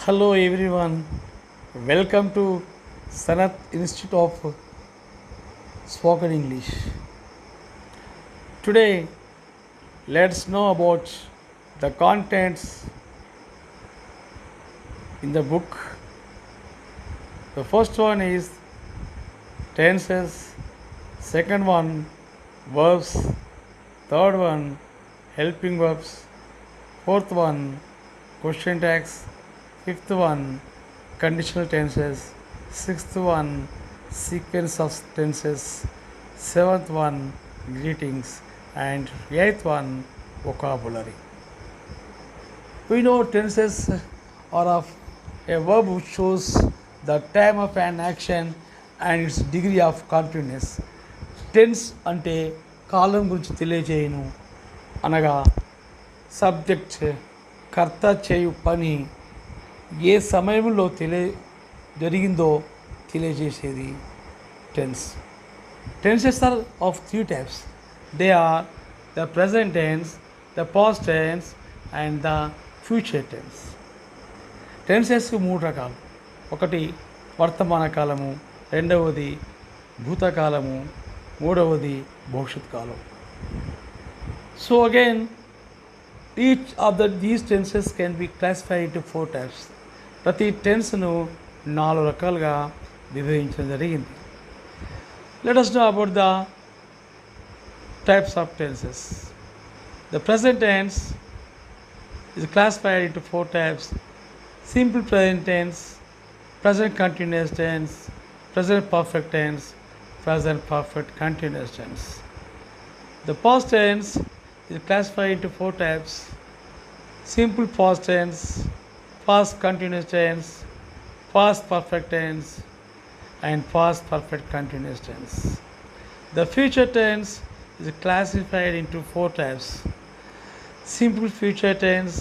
Hello everyone, welcome to Sanat Institute of Spoken English. Today, let's know about the contents in the book. The first one is tenses, second one verbs, third one helping verbs, fourth one question tags, fifth one conditional tenses, sixth one sequence of tenses, seventh one greetings, and eighth one vocabulary. We know tenses are of a verb which shows the time of an action and its degree of continuous. Tense అంటే కాలం గురించి తెలియజేయను అనగా subject కర్త చేయు పని ఏ సమయంలో జరిగిందో తెలియజేసేది tense. Tenses are of three types. They are the present tense, the past tense and the future tense. Tenses మూడు రకాలు. ఒకటి వర్తమాన కాలము, రెండవది భూతకాలము, మూడవది భవిష్యత్ కాలం. So again each of these tenses can be classified into four types. ప్రతి టెన్స్ను 4 రకాలుగా విభజించడం జరిగింది. Let us know about the types of tenses. The present tense is classified into 4 types: simple present tense, present continuous tense, present perfect tense, present perfect continuous tense. The past tense is classified into 4 types: simple past tense, past continuous tense, past perfect tense, and past perfect continuous tense. The future tense is classified into 4 types: simple future tense,